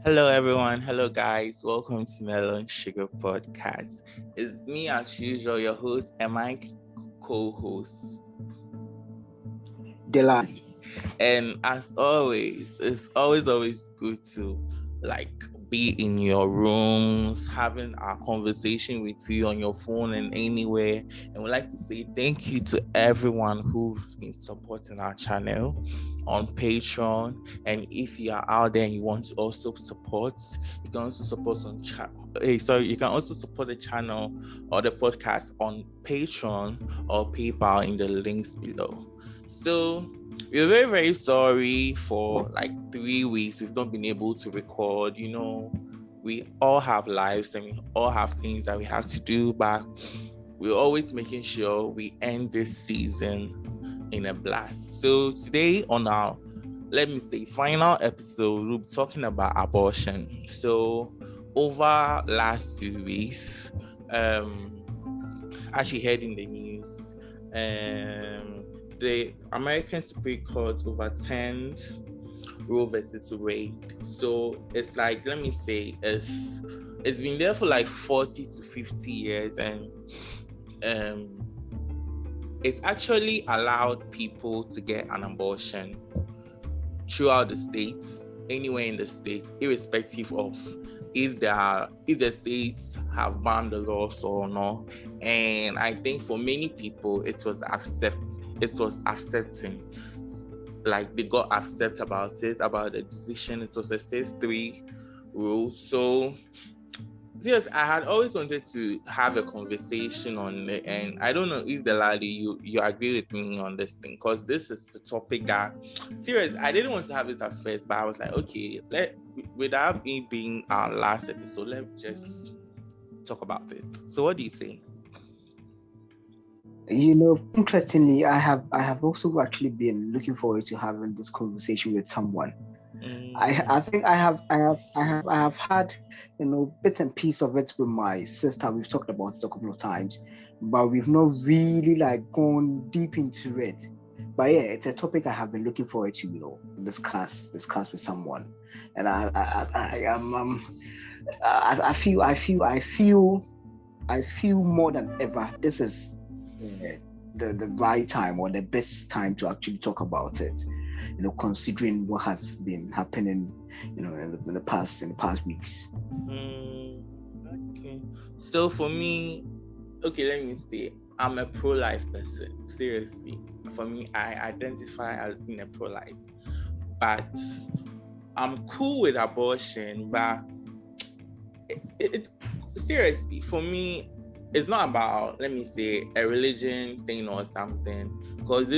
Hello, everyone. Hello, guys. Welcome to Melon Sugar Podcast. It's me, as usual, your host, and my co-host. Delani. And as always, it's always good to be in your rooms, having a conversation with you on your phone and anywhere. And we'd like to say thank you to everyone who's been supporting our channel on Patreon. And if you are out there and you want to also support, you can also support on you can also support the channel or the podcast on Patreon or PayPal in the links below. So we're very, very sorry for 3 weeks we've not been able to record. We all have lives and we all have things that we have to do, but we're always making sure we end this season in a blast. So today on our, final episode, we'll be talking about abortion. So over last 2 weeks, as you heard in the news, the American Supreme Court overturned Roe versus Wade. So it's it's been there for 40 to 50 years, and it's actually allowed people to get an abortion throughout the states, anywhere in the state, irrespective of if the states have banned the laws or not. And I think for many people it was accepting, they got upset about the decision. It was a 6-3 rule. So yes, I had always wanted to have a conversation on it, and I don't know if you agree with me on this thing, because this is a topic that I didn't want to have it at first, but I was like, okay, without me being our last episode, let's just talk about it. So what do you think? Interestingly, I have also actually been looking forward to having this conversation with someone. I think I have had bits and pieces of it with my sister. We've talked about it a couple of times, but we've not really gone deep into it. But yeah, it's a topic I have been looking forward to discuss with someone. And I feel more than ever this is the right time or the best time to actually talk about it, considering what has been happening in the past weeks. Okay, so for me, let me say, I'm a pro-life person. Seriously, for me, I identify as being a pro-life, but I'm cool with abortion. But seriously, for me, it's not about, a religion thing or something, because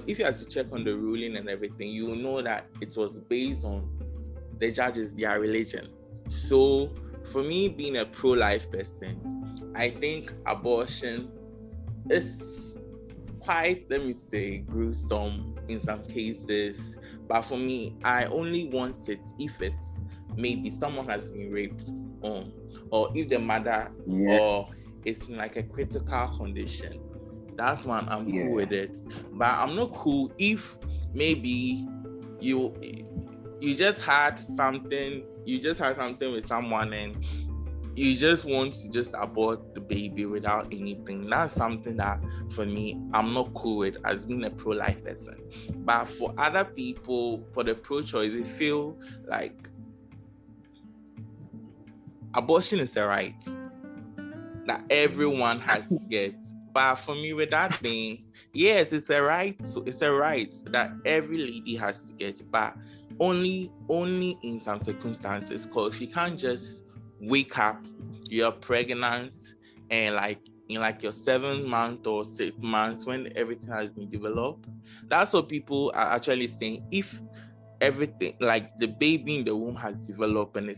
if you have to check on the ruling and everything, you will know that it was based on the judges, their religion. So for me, being a pro-life person, I think abortion is quite, gruesome in some cases. But for me, I only want it if it's maybe someone has been raped, or if the mother or it's in a critical condition. That one, I'm cool with it. But I'm not cool if maybe you just had something with someone and you just want to just abort the baby without anything. That's something that, for me, I'm not cool with as being a pro-life person. But for other people, for the pro-choice, they feel like abortion is a right that everyone has to get. But for me, with that thing, yes, it's a right. So it's a right that every lady has to get, but only in some circumstances. Because you can't just wake up, you're pregnant, and in your 7th month or 6th month, when everything has been developed. That's what people are actually saying. If everything, the baby in the womb has developed and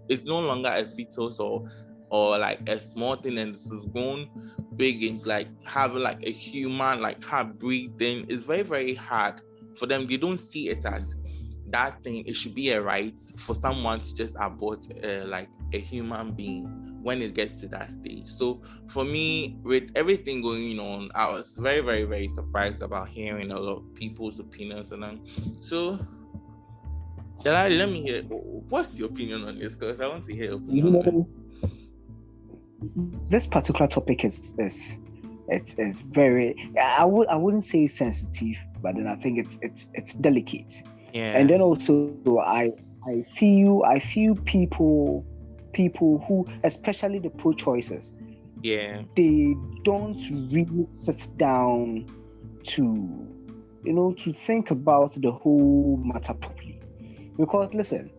it's no longer a fetus or a small thing, and this is grown big into having a human, heart breathing, it's very, very hard for them. They don't see it as that thing. It should be a right for someone to just abort a human being when it gets to that stage. So for me, with everything going on, I was very, very, very surprised about hearing a lot of people's opinions. And so Jalali, let me hear. What's your opinion on this? Because I want to hear your opinion. You know, this particular topic is very. I wouldn't say sensitive, but then I think it's delicate. Yeah. And then also I feel people who, especially the pro-choicers, they don't really sit down to think about the whole matter properly. Because listen,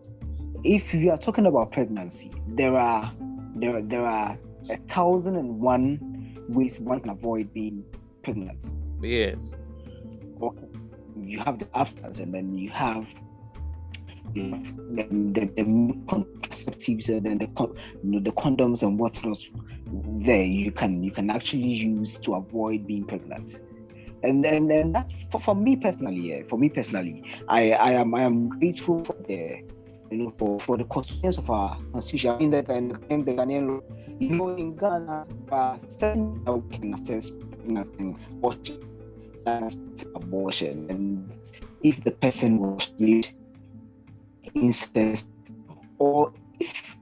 if you are talking about pregnancy, there are 1,001 ways one can avoid being pregnant. Yes. Okay. You have the abstinence, and then you have the contraceptives, and then the condoms and whatnot. There you can actually use to avoid being pregnant. And that's for me personally. Yeah, for me personally, I am grateful for the for the constitutions of our constitution. I mean that the Ghanaian law, in Ghana, certain that we can access pregnancy, abortion, and if the person was raped, incest, or if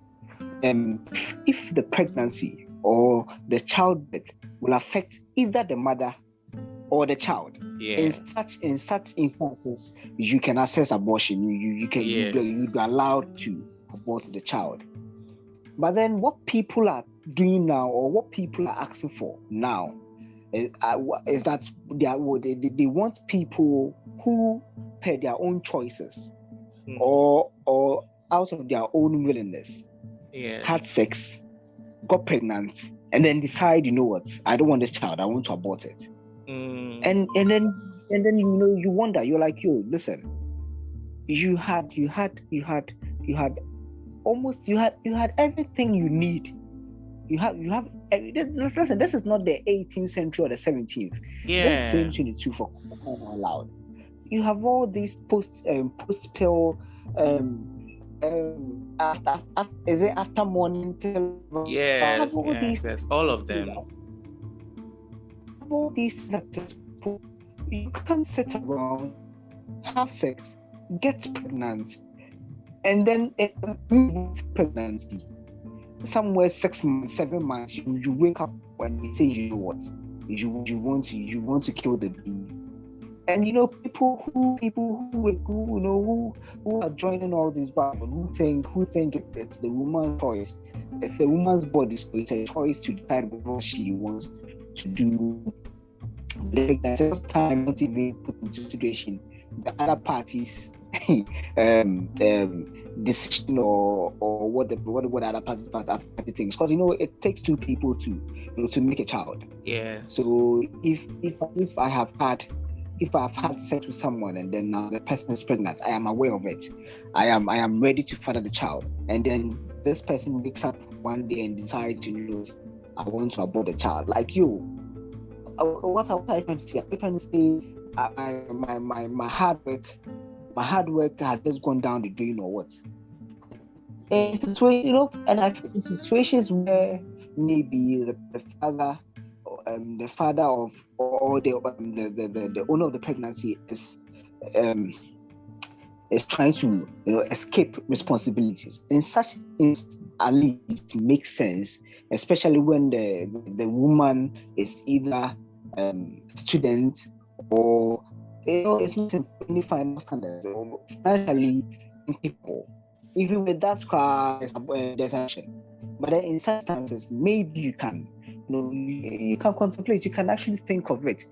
the pregnancy or the childbirth will affect either the mother or the child. In such instances, you can access abortion. You can you'd be allowed to abort the child. But then what people are doing now, or what people are asking for now, is that they want people who, per their own choices or out of their own willingness, had sex, got pregnant, and then decide, I don't want this child, I want to abort it. And then you wonder, you're like, listen, you had everything you need. Listen, this is not the 18th century or the 17th. This is 2022 for crying out loud. You have all these post pill is it after morning pill? Yes, all of them. All these you can't sit around, have sex, get pregnant, and then pregnancy somewhere 6 months, 7 months, you wake up and you say, you want to kill the baby. And people who are joining all this battle, who think it's the woman's choice, it's the woman's body, so it's a choice to decide what she wants to do. At the time, not even put into consideration the other parties' decision or what the other party thinks, because it takes two people to make a child. Yeah. So if I have had sex with someone and then now the person is pregnant, I am aware of it. I am ready to father the child, and then this person wakes up one day and decides I want to abort the child. Like what are you trying to say? I'm trying to say my hard work has just gone down the drain, or what? It's and I think in situations where maybe the father of or the owner of the pregnancy is trying to escape responsibilities. In such at least makes sense, especially when the woman is either student or it's not in any final standards or financially people. Even with that there's action. But then in such instances, maybe you can you can contemplate, you can actually think of it.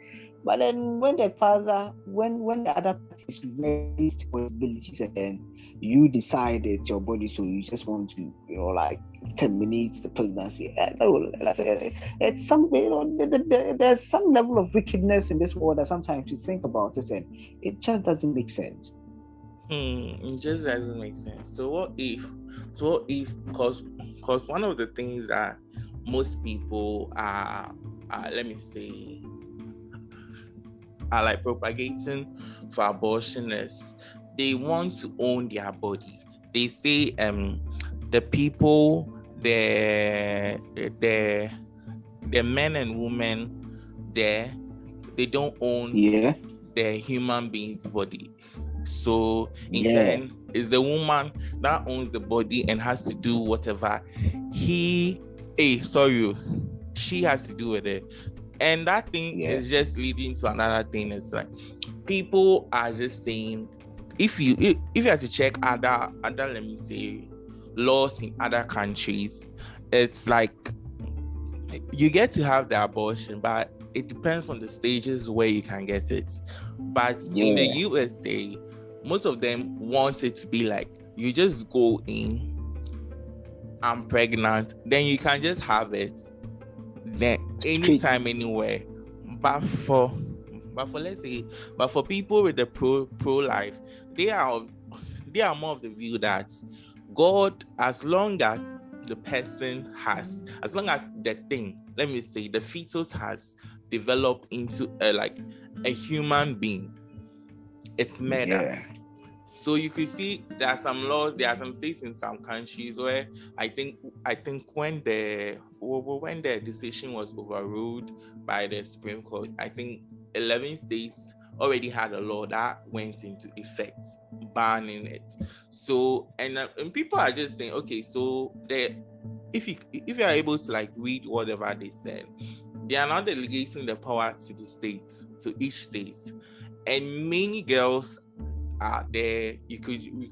But then when the other party is raising responsibilities, and then you decide it's your body, so you just want to terminate the pregnancy. It's something, there's some level of wickedness in this world that sometimes you think about it and it just doesn't make sense. It just doesn't make sense. So what if because one of the things that most people are like propagating for abortion is they want to own their body. They say the people, the men and women there, they don't own the human being's body. So in turn, it's the woman that owns the body and has to do whatever she has to do with it. And that thing is just leading to another thing. It's like people are just saying, if you have to check other let me say laws in other countries, it's like you get to have the abortion, but it depends on the stages where you can get it. But in the USA, most of them want it to be like you just go in, I'm pregnant, then you can just have it then anytime, anywhere. But for people with the pro-life, they are more of the view that God, as long as the person has, as long as the thing, let me say, the fetus has developed into a human being, it's murder. So you could see there are some laws, there are some states in some countries where I think when the decision was overruled by the Supreme Court, I think 11 states already had a law that went into effect banning it. So and people are just saying, okay, so if you are able to like read whatever they said, they are now delegating the power to the states, to each state, and many girls are there. We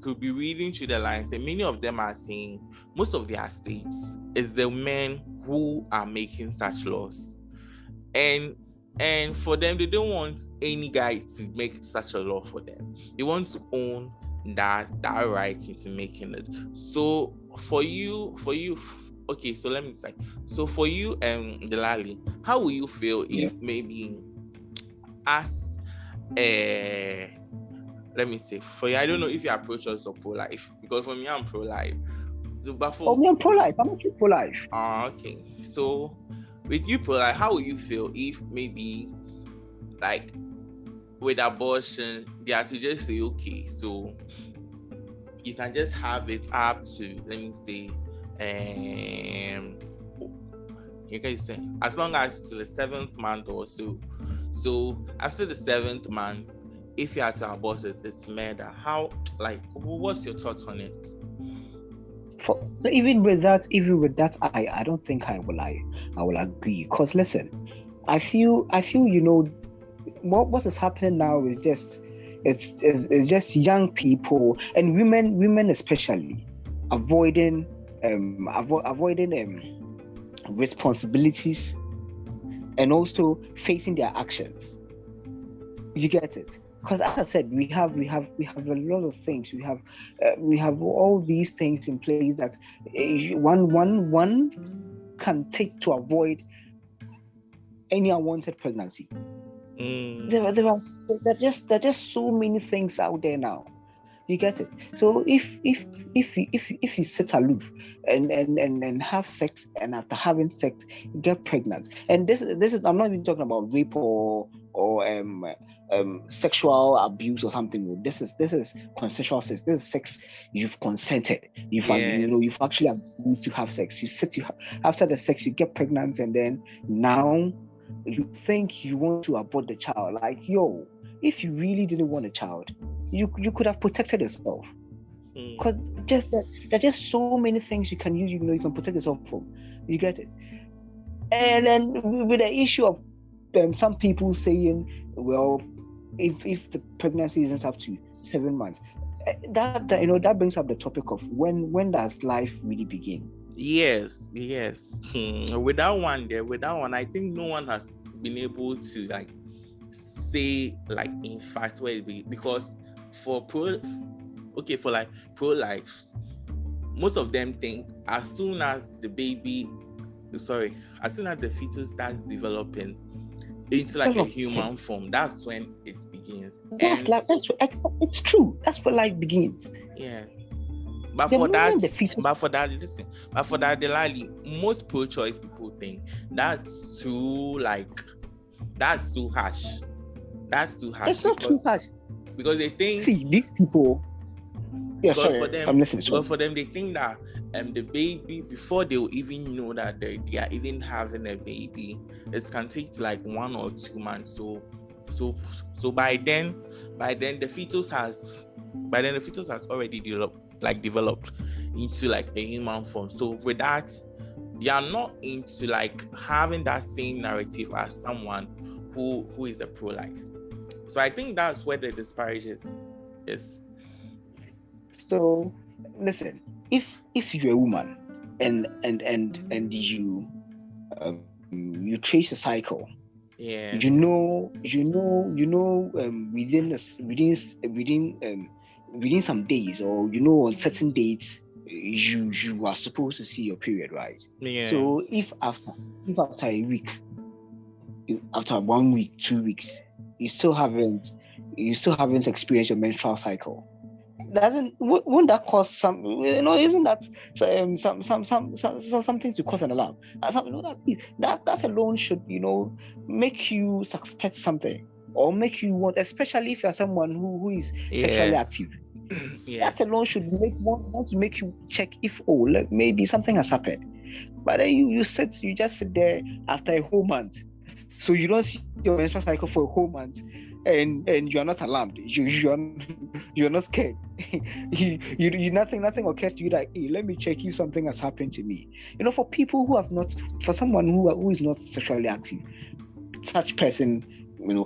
could be reading through the lines, and many of them are saying most of their states is the men who are making such laws, and for them, they don't want any guy to make such a law for them. They want to own that right into making it. So for you, okay, so let me say, so for you, Delali, how will you feel if maybe as let me say, for you, I don't know if you are pro-choice or pro-life, because for me, I'm pro-life. So, but for me, I'm pro-life. I'm actually pro-life. Okay. So, with you pro-life, how will you feel if maybe, like, with abortion, they have to just say, okay, so you can just have it up to, let me say, you can say, as long as to the 7th month or so. So, after the 7th month, if you had to abort it, it's murder. How, like, what's your thoughts on it? Even with that, I don't think I will agree. Because listen, I feel what is happening now is just it's just young people and women especially avoiding responsibilities and also facing their actions. You get it? Because as I said, we have a lot of things. We have all these things in place that one can take to avoid any unwanted pregnancy. There are just so many things out there now. You get it? So if you sit aloof and have sex, and after having sex you get pregnant, and this is I'm not even talking about rape or sexual abuse or something. This is consensual sex. This is sex you've consented. You've actually agreed to have sex. After the sex you get pregnant, and then now you think you want to abort the child. Like, if you really didn't want a child, you could have protected yourself. Because there are just so many things you can use. You can protect yourself from. You get it? And then with the issue of some people saying, well, if the pregnancy isn't up to 7 months, that brings up the topic of when does life really begin? Yes. With that one, I think no one has been able to like say like in fact where it be, because for pro-life, most of them think as soon as the fetus starts developing into like a human form, that's when it begins. It's true. That's where life begins. Yeah. But for that, Delali, most pro-choice people think that's too harsh. That's too harsh. It's not too harsh. Because they think, see, these people. Yeah, sorry, I'm listening. But for them, they think that the baby, before they will even know that they are even having a baby, it can take like 1 or 2 months. So So by then the fetus has already developed into like a human form. So with that, they are not into like having that same narrative as someone who is a pro-life. So I think that's where the disparity is. So listen, if you're a woman and you trace a cycle, yeah, within some days, or on certain dates, you are supposed to see your period, right? yeah. So if after a week, after 1 week, 2 weeks, you still haven't experienced your menstrual cycle, won't that cause some, isn't that something to cause an alarm? That alone should, make you suspect something, or make you want, especially if you're someone who is sexually active. Yes. That alone should want to make you check if maybe something has happened. But then you just sit there after a whole month, so you don't see your menstrual cycle for a whole month, and you are not alarmed. You're not scared. you nothing occurs to you like, hey, let me check if something has happened to me. For people for someone who is not sexually active, such person,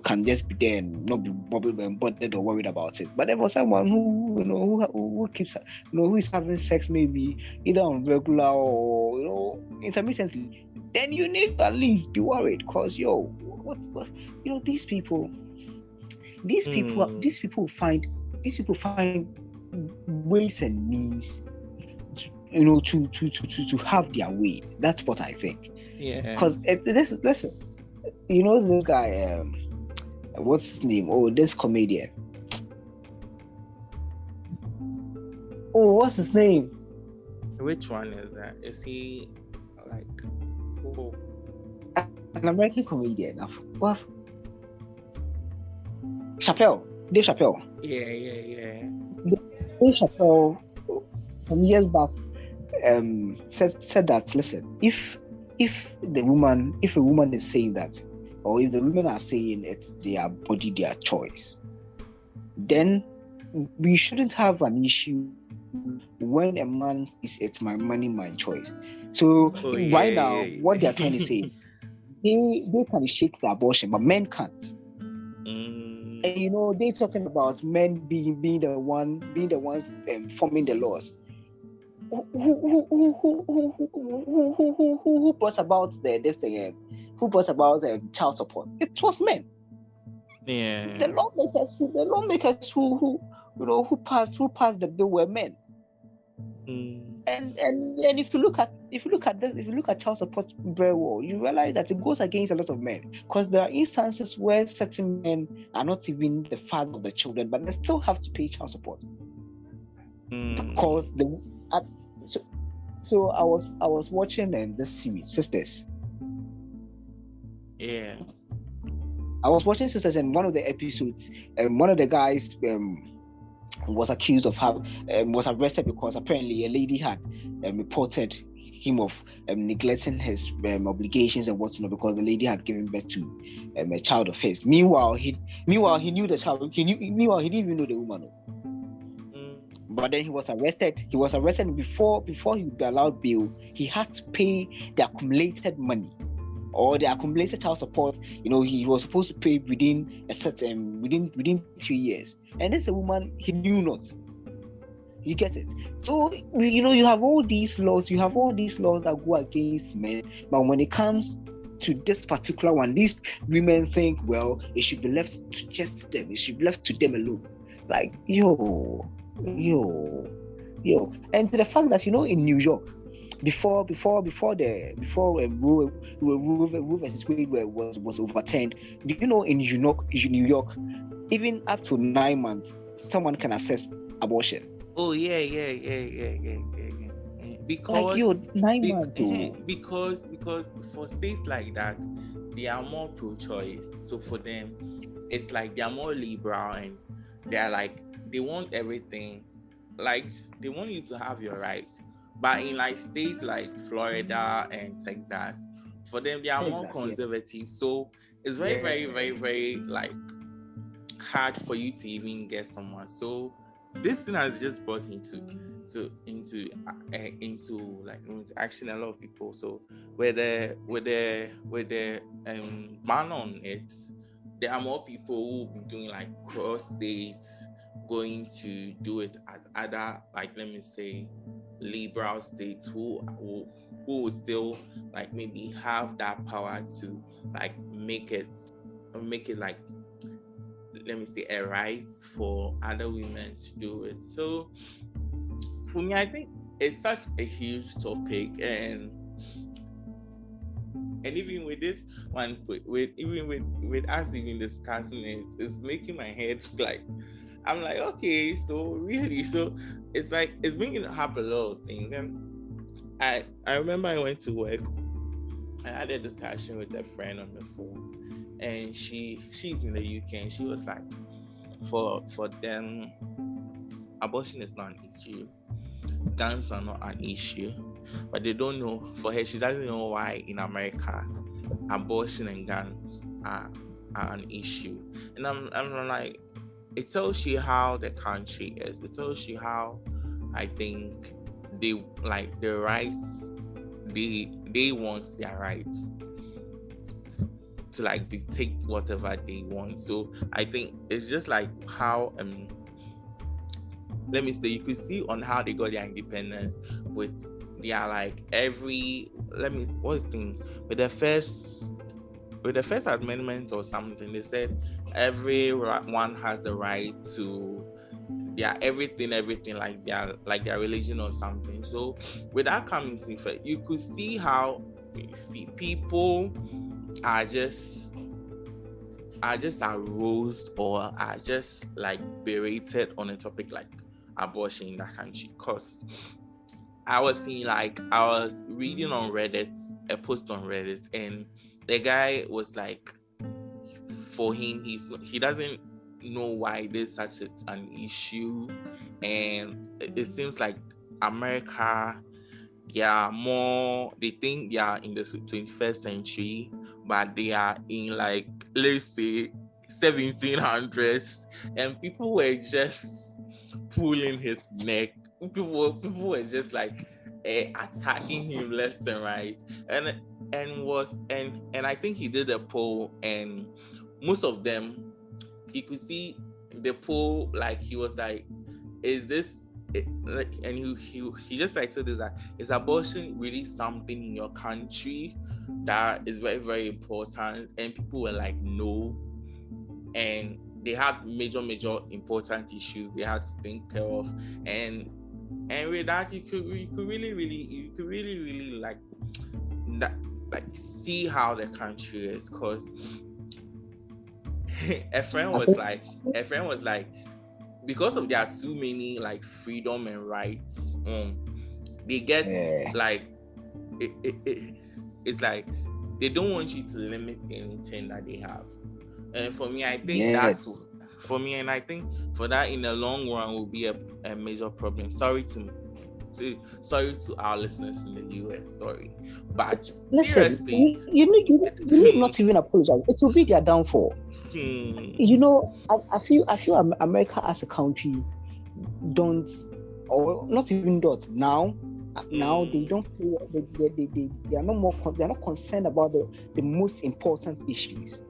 can just be there and not be bothered or worried about it. But then for someone who keeps, who is having sex maybe either on regular or intermittently, then you need to at least be worried, because what these people find ways and means to have their way. That's what I think. Yeah. Because listen, this guy, what's his name? Oh, this comedian. Oh, what's his name? Which one is that? Is he like an American comedian? What? Dave Chappelle. Yeah. Dave Chappelle, some years back, said that, listen, if a woman is saying that, or if the women are saying it's their body, their choice, then we shouldn't have an issue when a man says it's my money, my choice. So now, what they're trying to say is they can shake the abortion, but men can't. And they're talking about men being the ones forming the laws. Who brought about this thing? Who brought about child support? It was men. Yeah. The lawmakers who passed the bill were men. And if you look at child support very well, you realize that it goes against a lot of men, because there are instances where certain men are not even the father of the children, but they still have to pay child support because so I was watching this series, Sisters. Yeah. I was watching Sisters, and one of the episodes, one of the guys was accused of was arrested because apparently a lady had reported him of neglecting his obligations and whatnot, because the lady had given birth to a child of his. Meanwhile, he knew the child. Meanwhile, he didn't even know the woman. But then he was arrested. Before he would be allowed bail, he had to pay the accumulated money, or the accumulated child support. He was supposed to pay within a certain within 3 years, and this a woman he knew not. You get it? So you have all these laws. That go against men, but when it comes to this particular one, these women think, well, it should be left to just them. It should be left to them alone. Like yo, and to the fact that in New York, before Roe versus Wade was overturned, do you know in New York, even up to 9 months, someone can access abortion? Oh yeah. Because 9 months. Because for states like that, they are more pro-choice. So for them, it's like they are more liberal, and they are like, they want everything, like they want you to have your rights. But in like states like Florida and Texas, for them they are more conservative. So it's very, very, very, very like hard for you to even get someone. So this thing has just brought into like into action a lot of people. So with the ban on it, there are more people who will be doing like cross states, going to do it as other, like, let me say, liberal states who will still like maybe have that power to like make it like, let me say, a right for other women to do it. So for me, I think it's such a huge topic, and even with this one, with us even discussing it, it's making my head like, I'm like, okay, so really, so it's like it's bringing up a lot of things. And I remember I went to work. I had a discussion with a friend on the phone, and she's in the UK, and she was like, for them, abortion is not an issue, guns are not an issue, but they don't know. For her, she doesn't know why in America abortion and guns are an issue. And I'm like, it tells you how the country is. It tells you how, I think, they like the rights, they want their rights to like dictate whatever they want. So I think it's just like how let me say, you could see on how they got their independence with their like what's the thing with the first amendment or something. They said everyone has the right to everything like their religion or something. So with that coming to effect, you could see how people are just aroused or are just like berated on a topic like abortion in that country. Because I was reading on Reddit, a post on Reddit, and the guy was like, for him, he doesn't know why there's such an issue, and it seems like America, they think they are in the 21st century, but they are in like, let's say, 1700s, and people were just pulling his neck. People were just like attacking him left and right, and I think he did a poll, and most of them, you could see the poll, like he was like, is this it, like, and he just like told us that, is abortion really something in your country that is very, very important? And people were like, no. And they had major important issues they had to think care of, and with that you could really like that, like see how the country is. Because a friend was like, because of there are too many like freedom and rights, they get like it's like they don't want you to limit anything that they have. And for me, I think that's for me, and I think for that in the long run will be a major problem. Sorry to our listeners in the US, sorry, but listen, seriously, you need not even apologize. It will be their downfall. You know, I feel America as a country don't, or not even don't now. Now they don't. They are no more. They are not concerned about the most important issues.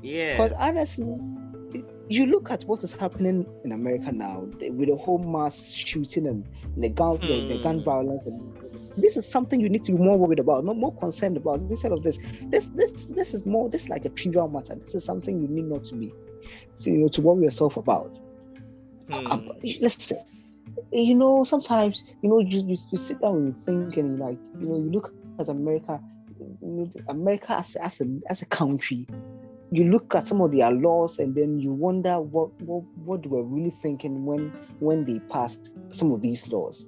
Yeah. Because honestly, you look at what is happening in America now with the whole mass shooting and the gun violence. This is something you need to be more worried about, not more concerned about. Instead of this is more. This is like a trivial matter. This is something you need not to be, to worry yourself about. Listen, sometimes you sit down and you think, and like you look at America, America as a country. You look at some of their laws, and then you wonder what they were really thinking when they passed some of these laws.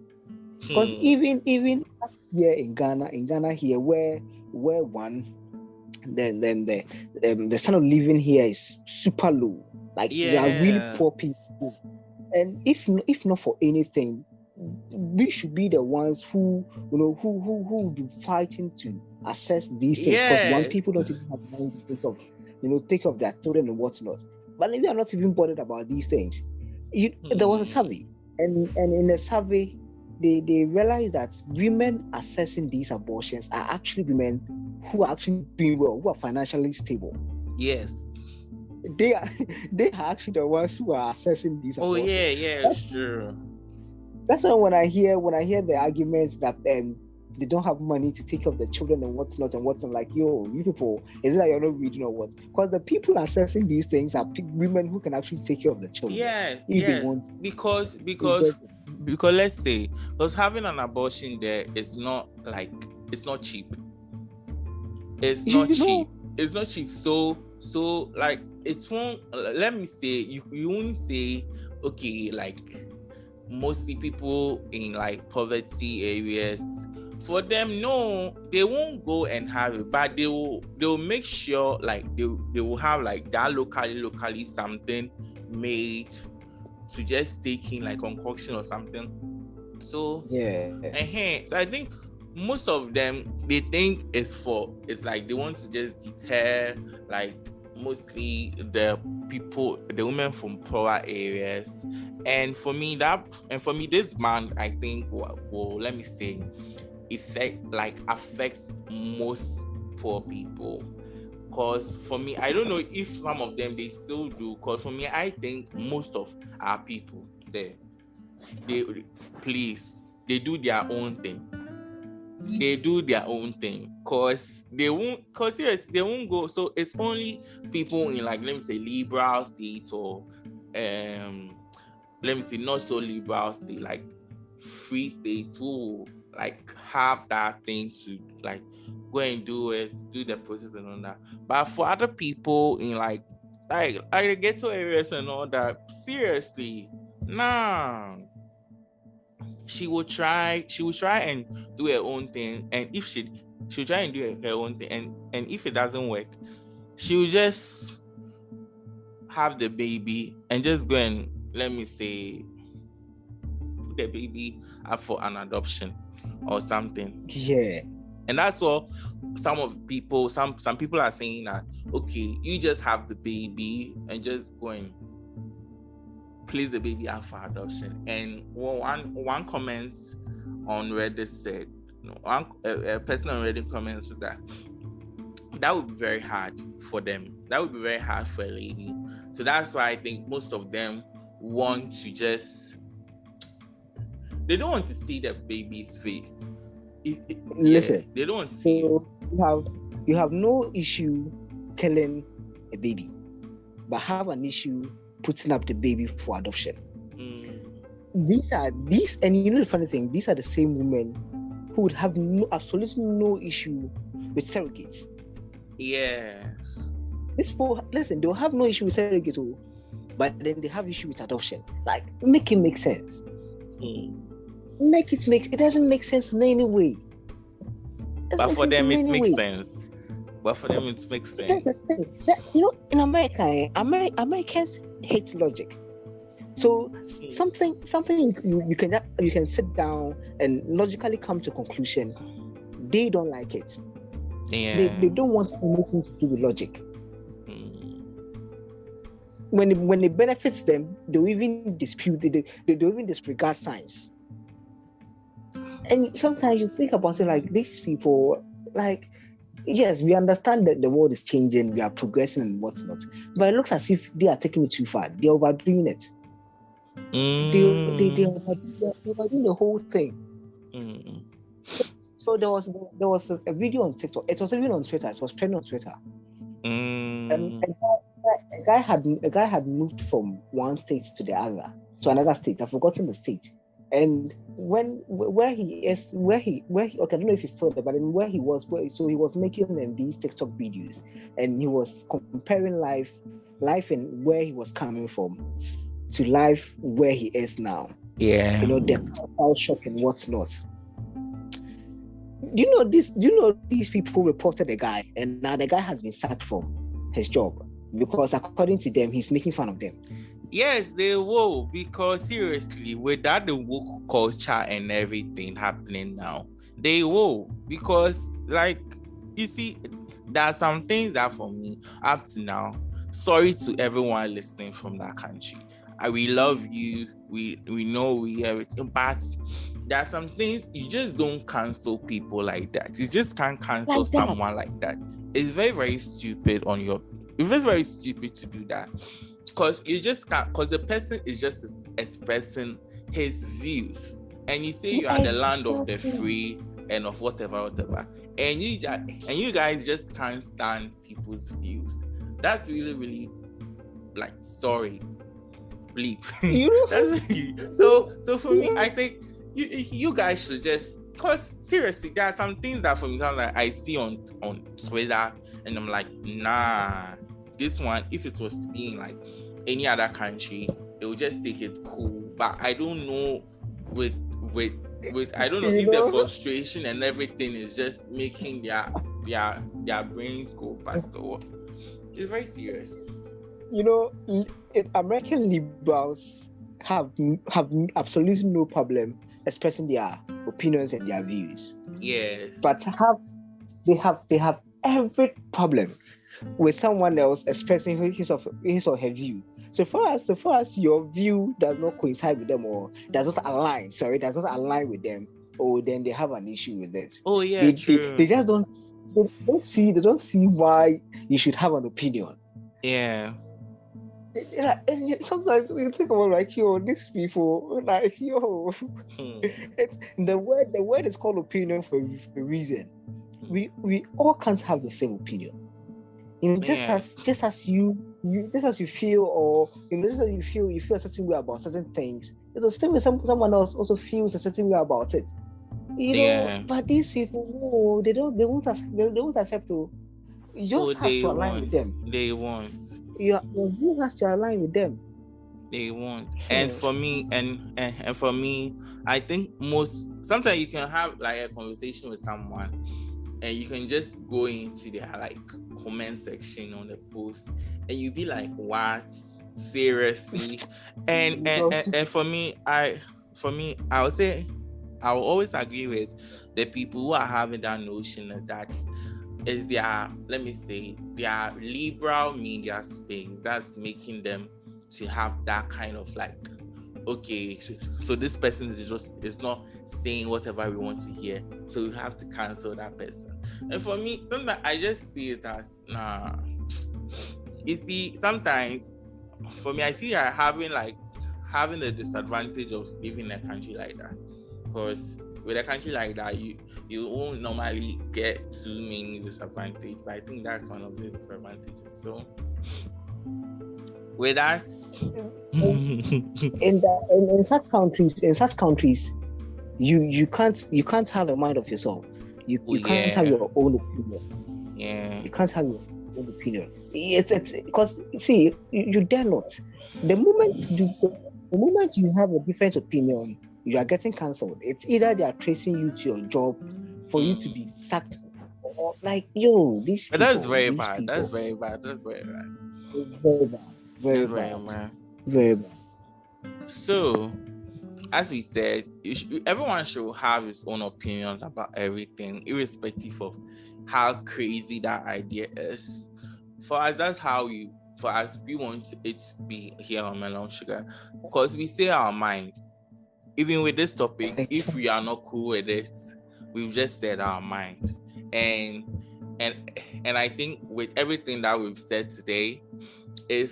Because even us here in Ghana here, where one, then the standard of living here is super low. Like they are really poor people, and if not for anything, we should be the ones who will be fighting to assess these things. Because one, people don't even have money to take of their children and whatnot. but we are not even bothered about these things. There was a survey, and in the survey, they realized that women accessing these abortions are actually women who are actually doing well, who are financially stable. Yes. They are actually the ones who are accessing these abortions. Oh yeah, sure. That's why when I hear the arguments that they don't have money to take care of the children and what's not, like, yo, you people, is it that you're not reading or what? Because the people accessing these things are women who can actually take care of the children. If they want. Because let's say, because having an abortion there is not like, it's not cheap. It's not cheap. It's not cheap. So like, it won't, let me say, you won't say, okay, like mostly people in like poverty areas, for them, no, they won't go and have it, but they'll make sure like they will have like that locally something made to just take in like concoction or something. So so I think most of them, they think it's like they want to just deter like mostly the women from poorer areas. And for me this ban, I think will let me say, affects most poor people. Because for me, I don't know if some of them they still do, because for me, I think most of our people there, they do their own thing. They do their own thing, because they won't go. So it's only people in like, let me say, liberal states, or let me say not so liberal state, like free states, who like have that thing to like go and do the process and all that. But for other people in like ghetto areas and all that, seriously, nah. She will try and do her own thing, and if she'll try and do her own thing, and if it doesn't work, she will just have the baby and just go and, let me say, put the baby up for an adoption or something. Yeah. And that's all. Some people are saying that, okay, you just have the baby and just go and place the baby out for adoption. And one comment on Reddit said, a person on Reddit commented that would be very hard for them. That would be very hard for a lady. So that's why I think most of them want to just, they don't want to see the baby's face. Listen, they don't want to see it. You have no issue killing a baby, but have an issue putting up the baby for adoption. These, and you know the funny thing, these are the same women who would have absolutely no issue with surrogates. Yes. These people, listen, they'll have no issue with surrogates, but then they have issue with adoption. Like, make it make sense. It doesn't make sense in any way. But for them, it makes sense. That's the thing. You know, in America, Americans hate logic. So something you can sit down and logically come to a conclusion. They don't like it. Yeah. They don't want anything to do with logic. When it benefits them, they'll even dispute it. They'll even disregard science. And sometimes you think about it like, these people, like, yes, we understand that the world is changing, we are progressing and what's not, but it looks as if they are taking it too far. They're overdoing it. They're overdoing the whole thing. So there was a video on TikTok. It was even on Twitter. It was trending on Twitter. And a guy had moved from one state to the other, to another state. I've forgotten the state. And where he okay, I don't know if he's still there, but where he was, so he was making these TikTok videos, and he was comparing life and where he was coming from to life where he is now. Yeah. You know, the cultural shock and what's not. Do you know these people reported the guy, and now the guy has been sacked from his job because according to them, he's making fun of them. Yes, they will, because seriously, without the woke culture and everything happening now, they will, because, like, you see, there are some things that for me up to now, sorry to everyone listening from that country. We love you. We know we everything, but there are some things you just don't cancel people like that. You just can't cancel someone like that. It's very, very stupid on your. It's very, very stupid to do that, because you just can't. Because the person is just expressing his views, and you say you are the land of the free and of whatever, and you guys just can't stand people's views. That's really, really, like, sorry, bleep. That's really, so for me, I think you guys should just, because seriously, there are some things that, for example, like, I see on Twitter, and I'm like, nah, this one, if it was to be in like any other country, they would just take it cool. But I don't know with I don't know if the frustration and everything is just making their brains go past or what. It's very serious. American liberals have absolutely no problem expressing their opinions and their views. Yes. But they have every problem with someone else expressing his or her view. So far as your view does not coincide with them, or does not align with them, then they have an issue with it. Oh yeah, true. They just don't see why you should have an opinion. Yeah. And sometimes we think about, like, these people, like, it's the word is called opinion for a reason. We all can't have the same opinion. Just as you feel, or just as you feel a certain way about certain things, it's the same way someone else also feels a certain way about it. But these people, they won't accept to. You just have to align with them. They won't. Your view has to align with them. They won't. And for me, and for me, I think sometimes you can have like a conversation with someone, and you can just go into their like comment section on the post, and you be like, what? Seriously? And for me, I would say I will always agree with the people who are having that notion that is their liberal media space that's making them to have that kind of like, okay, so this person is not saying whatever we want to hear, so we have to cancel that person. And for me, sometimes I just see it as, nah. You see, sometimes for me, I see that having the disadvantage of living in a country like that, because with a country like that, you won't normally get too many disadvantages, but I think that's one of the disadvantages. So with us, in such countries, you can't have a mind of yourself. You can't have your own opinion. Yeah. You can't have your own opinion. It's because, see, you dare not. The moment you have a different opinion, you are getting cancelled. It's either they are tracing you to your job for you to be sacked, or like, these people. But that's very bad. That's very bad. Very bad. So, as we said, everyone should have his own opinions about everything, irrespective of how crazy that idea is. For us, that's how we want it to be here on Melon Sugar, because we say our mind. Even with this topic, if we are not cool with it, we've just said our mind. And I think with everything that we've said today, it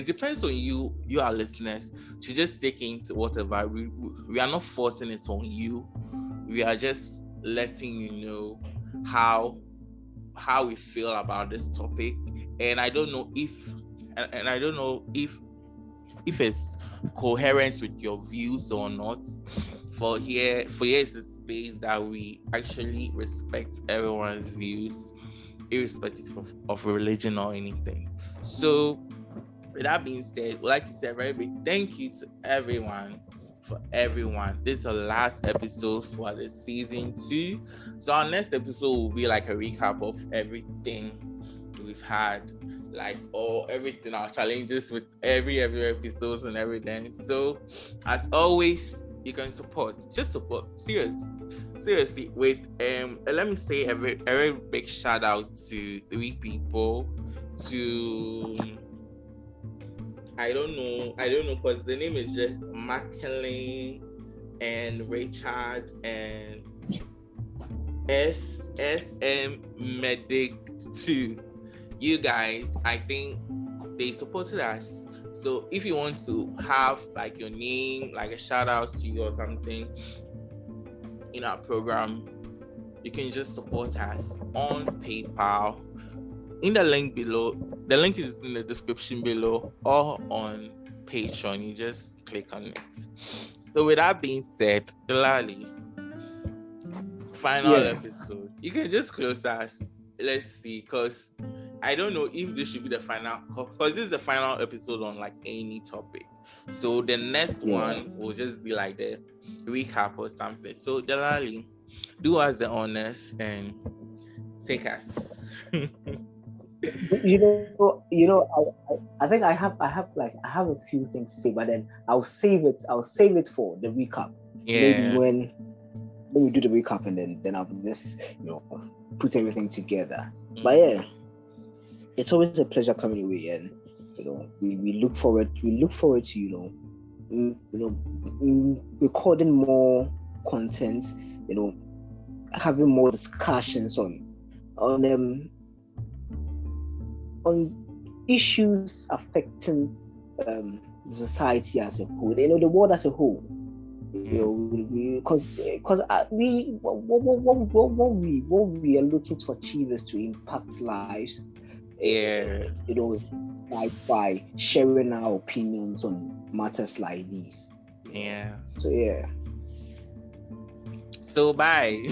depends on you, our listeners, to just take into whatever. We are not forcing it on you. We are just letting you know how we feel about this topic. And I don't know if it's coherent with your views or not. For here is a space that we actually respect everyone's views, irrespective of religion or anything. So with that being said, we'd like to say a very big thank you to everyone. This is the last episode for the season 2. So our next episode will be like a recap of everything we've had, like everything, our challenges with every episodes and everything. So as always, you can support seriously with let me say a very big shout out to 3 people to I don't know because the name is just Macklin and Richard and SM Medic 2. You guys, I think they supported us. So if you want to have like your name, like a shout out to you or something in our program, you can just support us on PayPal in the link below. The link is in the description below, or on Patreon. You just click on it. So with that being said, Delali, final episode. You can just close us. Let's see, because I don't know if this should be the final, because this is the final episode on like any topic. So the next one will just be like the recap or something. So Delali, do us the honors and take us. I think I have a few things to say, but then I'll save it for the recap. Maybe when we do the recap, and then I'll just put everything together. But yeah, it's always a pleasure coming your way, and we look forward to recording more content, having more discussions on issues affecting the society as a whole, the world as a whole. Because what we are looking to achieve is to impact lives. By sharing our opinions on matters like these. Yeah. So yeah. So bye.